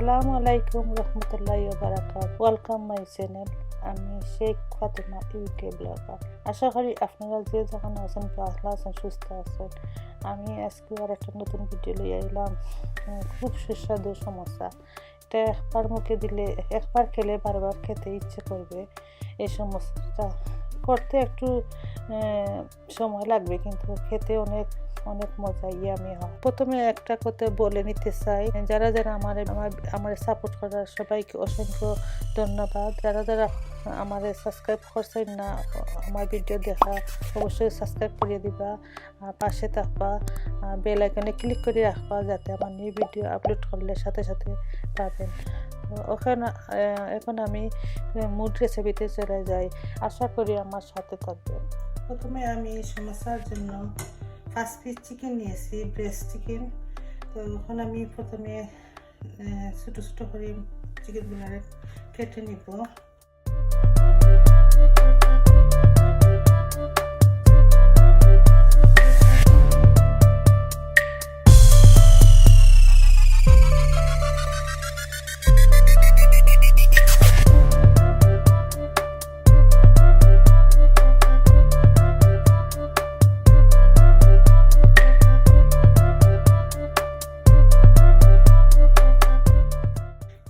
আসসালামু আলাইকুম রহমতুল্লাহি ওয়া বারাকাতুহু। Welcome my channel. আমি শেখ ফাতেমা ইউকে ব্লগার। আশা করি আপনারা যে যেখানে আছেন ভালো আছেন, সুস্থ আছেন। আমি আজকে আর একটা নতুন ভিডিও লিয়ে এলাম। খুব সুস্বাদু সমোসা। এটা একবার মুখে দিলে, একবার খেলে বারবার খেতে ইচ্ছে করবে। এই সমোসাটা করতে একটু সময় লাগবে, কিন্তু খেতে অনেক অনেক মজা, ইয়ামি হয়। প্রথমে একটা কথা বলে নিতে চাই, যারা যারা আমার সাপোর্ট করার সবাইকে অসংখ্য ধন্যবাদ। যারা যারা আমার সাবস্ক্রাইব করছেন না, আমার ভিডিও দেখা অবশ্যই সাবস্ক্রাইব করে দিবা, পাশে থাকবা, বেল আইকনে ক্লিক করে রাখবা, যাতে আমার নিউ ভিডিও আপলোড করলে সাথে সাথে পাবেন। এখন আমি মুড রেসিপিতে চলে যাই। আশা করি আমার সাথে থাকবেন। প্রথমে আমি সমোসার জন্য 5 পিস চিকেন নিয়েছি, ব্রেস্ট চিকেন। তো এখন আমি প্রথমে ছোটো ছোটো করে চিকেনগুলো কেটে নিব।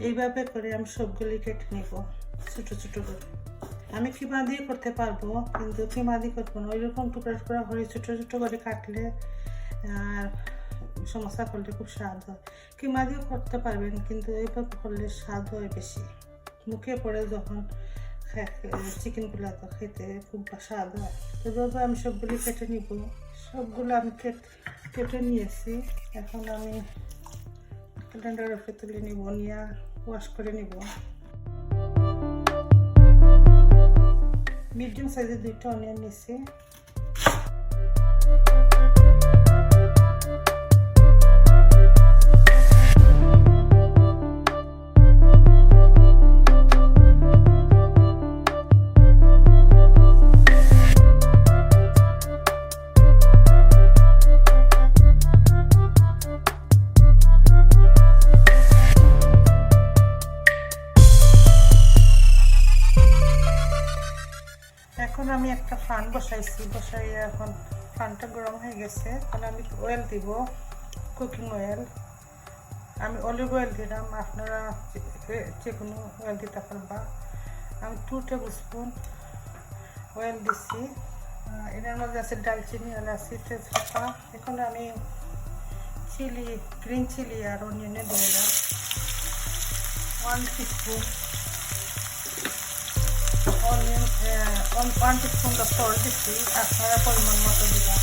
এইভাবে করে আমি সবগুলি কেটে নিব ছোটো ছোটো করে। আমি কিমা দিয়ে করতে পারবো, কিন্তু কিমা দিয়ে করবো না। ওইরকম টুকরা টুকরা করে ছোটো ছোটো করে কাটলে আর সমোসা করলে খুব স্বাদ হয়। কিমা দিয়েও করতে পারবেন, কিন্তু এইভাবে করলে স্বাদ হয় বেশি। মুখে পড়ে যখন চিকেনগুলো তো খেতে খুব স্বাদ হয়। তো এভাবে আমি সবগুলি কেটে নিব। সবগুলো আমি কেটে নিয়েছি। এখন আমি ব্লেন্ডারের উপরে তুলে নিব, নিয়ে ওয়াশ করে নিব। মিডিয়াম সাইজের 2টা অনিয়ন নিয়েছি। এখন আমি একটা ফান বসাইয়ে এখন ফানটা গরম হয়ে গেছে। এখন আমি অয়েল দিব, কুকিং অয়েল। আমি অলিভ অয়েল দিলাম, আপনারা যে কোনো অয়েল দিতে পারবা। আমি 2 টেবিল স্পুন অয়েল দিচ্ছি। এটার মধ্যে আছে ডালচিনি, এলাচি, তেজপাতা। এখন আমি গ্রিন চিলি আর অনিয়নে দিয়ে দিলাম 1 টিস্পুন অনিয়ন, 1 টিস্পুন সল্ট দিচ্ছি, আপনারা পরিমাণ মতো দিলাম।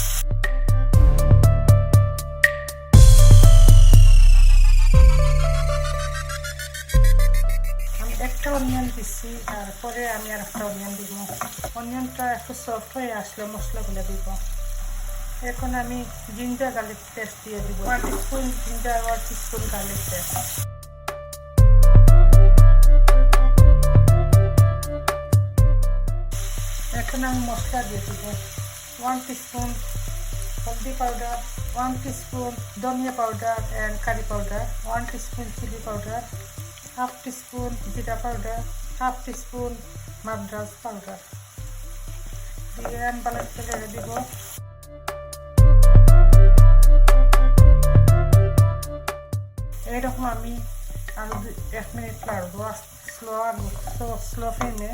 আমি একটা অনিয়ন দিচ্ছি, তারপরে আমি আর একটা অনিয়ন দিব। অনিয়নটা একটু সফট হয়ে আসলে মশলাগুলো দিব। এখন আমি জিঞ্জার গার্লিক পেস্ট দিয়ে দিব, 1 teaspoon ginger, 1 teaspoon garlic paste. এখন আমি মশলা দিয়ে দিব 1 টিস্পুন হলদি পাউডার, 1 টিস্পুন ধনিয়া powder and curry powder, 1 teaspoon chilli powder, 1/2 teaspoon জিরা পাউডার, 1/2 টিস্পুন মাদ্রাজ পাউডার দিয়ে আমি ভালো করে দিব। এইরকম আমি আরো 1 মিনিট লাগবো, স্লো ফ্লেমে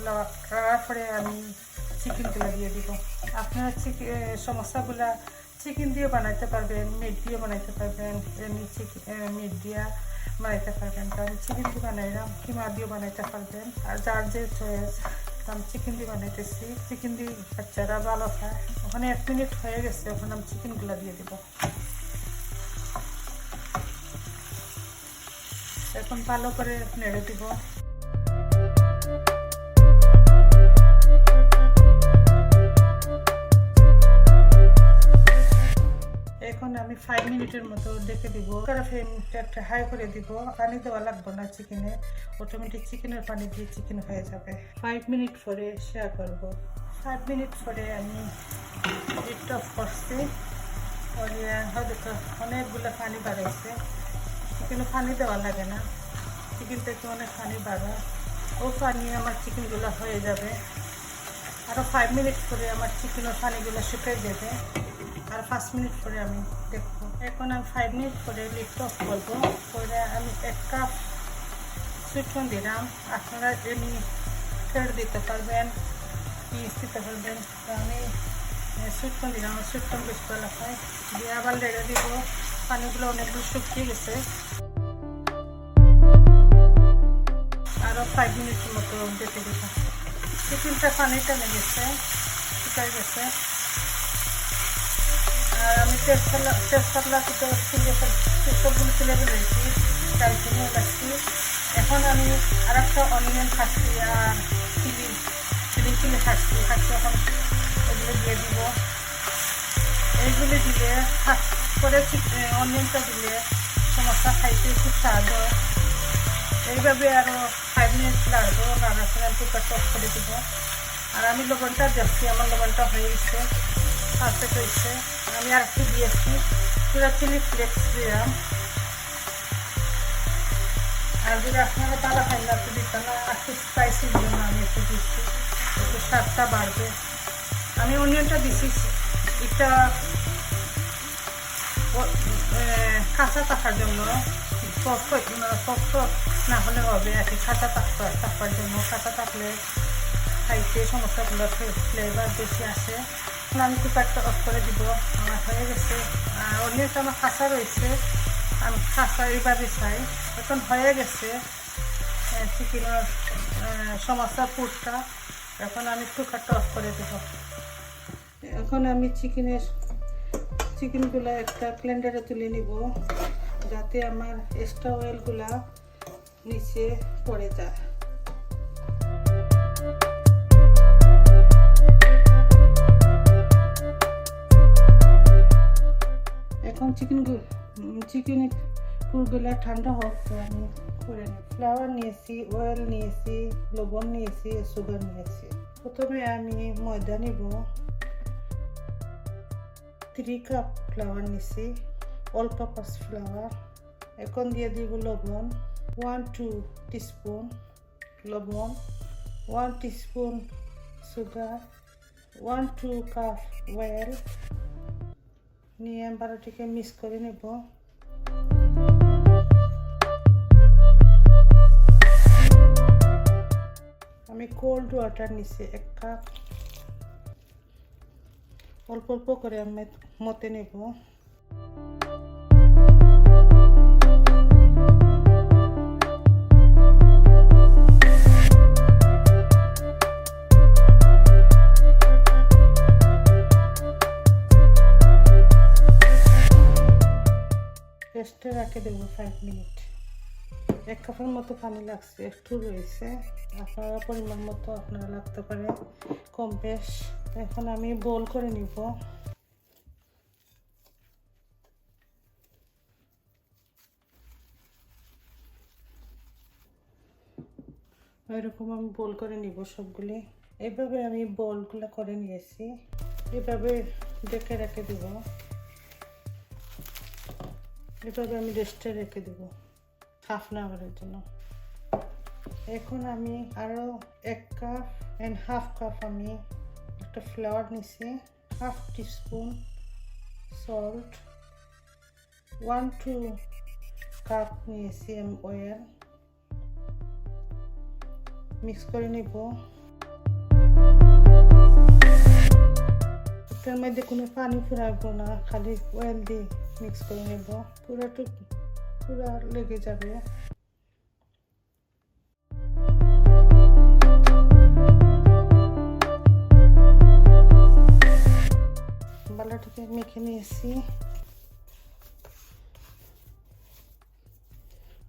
লাগার পরে আমি চিকেনগুলো দিয়ে দিব। আপনারা সমোসাগুলা চিকেন দিয়ে বানাইতে পারবেন, মিট দিয়ে বানাইতে পারবেন, এমনি মিট দিয়ে বানাইতে পারবেন। তো আমি চিকেন দিয়ে বানাইলাম, কিমা দিয়ে বানাইতে পারবেন। আর যার যে চয়েস, আমি চিকেন দিয়ে বানাইতেছি। চিকেন দিয়ে বাচ্চারা ভালো খায়। ওখানে 1 মিনিট হয়ে গেছে, এখন আমি চিকেনগুলো দিয়ে দিব। এখন ভালো করে নেড়ে দিব। এখন আমি 5 মিনিটের মতো ডেকে দিব। ফ্লেমটা একটা হাই করে দিব। পানি দেওয়া লাগবে না চিকেনে, অটোমেটিক চিকেনের পানি দিয়ে চিকেন হয়ে যাবে। 5 মিনিট পরে শেয়ার করব। 5 মিনিট পরে আমি হিটটা অফ করছি। হয়তো অনেকগুলো পানি বাড়াইছে। চিকেনে পানি দেওয়া লাগে না, চিকেন থেকে অনেক পানি বাড়ে। ও পানি আমার চিকেনগুলো হয়ে যাবে। আরও 5 মিনিট পরে আমার চিকেনের পানিগুলো শুকিয়ে যাবে। আর 5 মিনিট পরে আমি দেখবো। এখন আমি 5 মিনিট পরে লিডটা অফ করবো। করে আমি 1 কাপ সুইটকর্ন দিলাম। আপনারা এমনি ফেরত দিতে পারবেন, পিস দিতে পারবেন। তো আমি সুইটকর্ন দিলাম, সুইটকর্ন বেশি ভালো হয়। দিয়ে আবার লেড়ে দিব। পানিগুলো অনেকগুলো শুকিয়ে গেছে। আরও 5 মিনিটের মতো যেতে দিব। চিকেনটা পানি টেনে গেছে, শুকিয়ে গেছে। আর আমি তেজপাতলা সবগুলো তুলে ফেলেছি, দারচিনি এলাচি। এখন আমি আর একটা অনিয়ন খাচ্ছি আর চিলি খাচ্ছি। এখন এগুলো দিয়ে দিব। এইগুলি দিলে পরে অনিয়নটা দিলে সমস্যা খাইতে খুব স্বাদ হয়। এইভাবে আরও 5 মিনিট লাগবো। রান্নার সময় আমি কুকারটা অফ করে দিব। আর আমি লবণটা দেখছি, আমার লবণটা হয়ে গেছে, পারফেক্ট হয়েছে। আমি আর একটু দিয়েছি, পুরো চিলি ফ্লেক্স দিলাম। আর যদি আপনারা ভালো খাই না, একটু দিতাম না, একটু স্পাইসি জন্য আমি একটু দিচ্ছি, একটু স্বাদটা বাড়বে। আমি অনিয়নটা দিচ্ছি এটা কাঁচা থাকার জন্য, শক্ত না হলে হবে আর কি। কাঁচা থাকার জন্য, কাঁচা থাকলে খাইতে সমস্যাগুলো ফ্লেভার বেশি আসে। আমি কুকারটা অফ করে দিব। আমার হয়ে গেছে। আর অনিয়নটা আমার কাঁচা রয়েছে, আমি কাঁচা এইভাবে চাই। এখন হয়ে গেছে চিকেনের সমস্যা পুরটা। এখন আমি কুকারটা অফ করে দেব। এখন আমি চিকেনগুলো একটা ব্লেন্ডারে তুলে নিব, যাতে আমার এক্সট্রা অয়েলগুলা নিচে পড়ে যায়। এখন চিকেন পুরগুলা ঠান্ডা হোক, তো আমি করে নিই। ফ্লাওয়ার নিয়েছি, অয়েল নিয়েছি, লবণ নিয়েছি, সুগার নিয়েছি। প্রথমে আমি ময়দা নিব। 3 কাপ ফ্লাওয়ার নিয়েছি, অল পারপাস ফ্লাওয়ার। এখন দিয়ে দিব লবণ, 1-2 টিস্পুন লবণ, 1 টিস্পুন সুগার, 1-2 কাপ অয়েল নিয়ে বারোটিকে মিক্স করে নেব। আমি কোল্ড ওয়াটার নিচ্ছি 1 কাপ। অল্প অল্প করে আমি মতে নেব। রেস্টে রেখে দেবো 5 মিনিট। 1 কাপের মতো পানি লাগছে, একটু রয়েছে। আপনারা পরিমাণ মতো আপনারা লাগতে পারে, কম বেশ। এখন আমি বোল করে নিব। এরকম আমি বোল করে নিব সবগুলি। এইভাবে আমি বোলগুলো করে নিয়েছি। এভাবে ডেকে রেখে দিব। এভাবে আমি রেস্টে রেখে দেব হাফ অ্যান আওয়ারের জন্য। এখন আমি আরও 1 কাপ অ্যান্ড হাফ কাপ আমি একটা ফ্লাওয়ার নিছি, 1/2 টিস্পুন সল্ট, 1-2 কাপ নিয়েছি আমি অয়েল। মিক্স করে নিব। এটার মধ্যে কোনো পানি ফুরাবো না, খালি অয়েল দিয়ে মিক্স করে নেব। পুরা লেগে যাবে। বালাটাকে মেখে নিয়েছি।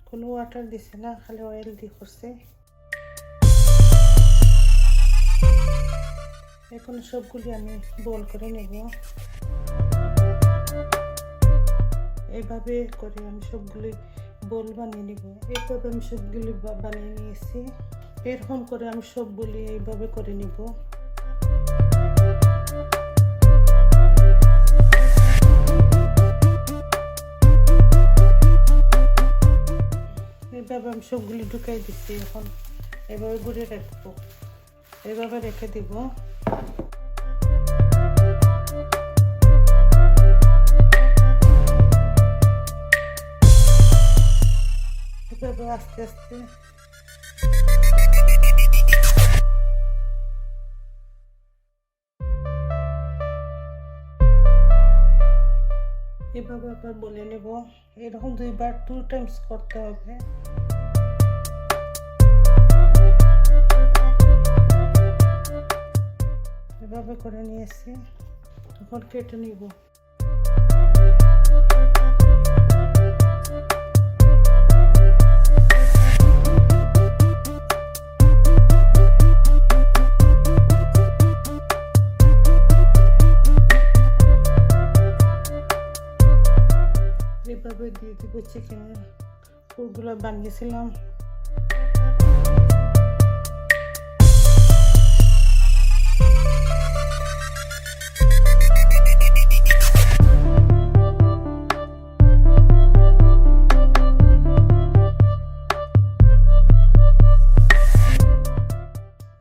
কোনো ওয়াটার দিছে না, খালি অয়েল দিয়ে করছে। এখন সবগুলি আমি বোল করে নেব। এইভাবে করে আমি সবগুলি বোল বানিয়ে নেব। এইভাবে আমি সবগুলি বানিয়ে নিয়েছি। এরকম করে আমি সবগুলি এইভাবে করে নেব। এইভাবে আমি সবগুলি ঢুকাই দিচ্ছি। এখন এভাবে ঘুরে রাখবো, এভাবে রেখে দিব। এভাবে আস্তে আস্তে এভাবে আবার বলে নেব। এরকম 2 টাইমস করতে হবে। এভাবে করে নিয়েছি, এখন কেটে নিব। এভাবে দিয়ে দিব চিকেনের পুরগুলো বানিয়েছিলাম।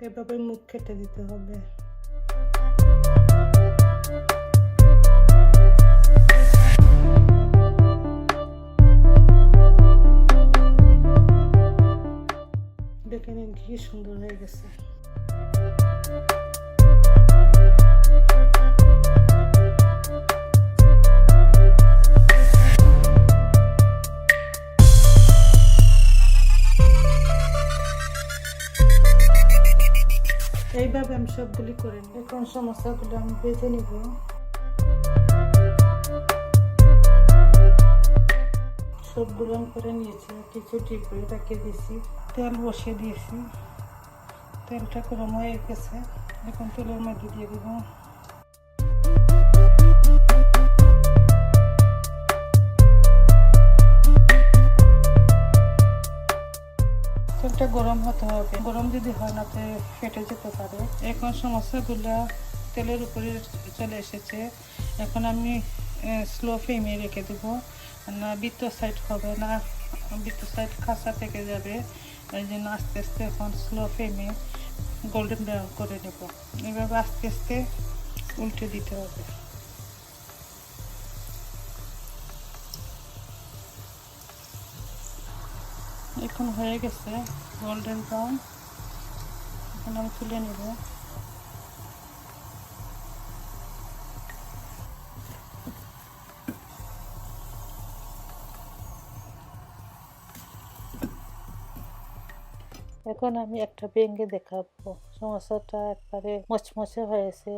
এভাবে মুখ কেটে দিতে হবে। দেখে নিন কি সুন্দর হয়ে গেছে। এইভাবে আমি সবগুলি করে নিই। এখন সমস্যাগুলো আমি বেছে নিব। সবগুলো করে নিয়েছি, কিছু টিপে রেখে দিয়েছি। তেল বসিয়ে দিয়েছি, তেলটা গরম হয়ে গেছে। এখন তেলের মধ্যে দিয়ে দিব। তেলটা গরম হতে হবে, গরম যদি হয় না তো ফেটে যেতে পারে। এখন সমস্যাগুলো তেলের উপরে চলে এসেছে। এখন আমি স্লো ফ্লেমে রেখে দেবো, না ভিতর সাইড হবে না, ভিতর সাইড খাসা থেকে যাবে। এই জন্য আস্তে আস্তে এখন স্লো ফ্লেমে গোল্ডেন ব্রাউন করে নেব। এভাবে আস্তে আস্তে উল্টে দিতে হবে। এখন হয়ে গেছে গোল্ডেন ব্রাউন। এখন আমি তুলে নেব। এখন আমি একটা ভেঙে দেখাবো। সমোসাটা একবারে মচমচে হয়েছে,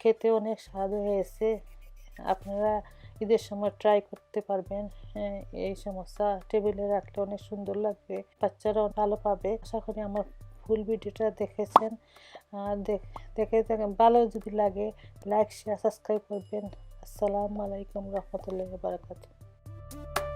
খেতে অনেক স্বাদ হয়েছে। আপনারা ঈদের সময় ট্রাই করতে পারবেন। এই সমোসা টেবিলে রাখলে অনেক সুন্দর লাগবে, বাচ্চারা ভালো পাবে। আশা করি আমার ফুল ভিডিওটা দেখেছেন। দেখে ভালো যদি লাগে লাইক শেয়ার সাবস্ক্রাইব করবেন। আসসালামু আলাইকুম রহমতুল্লাহি ওয়া বারাকাতুহু।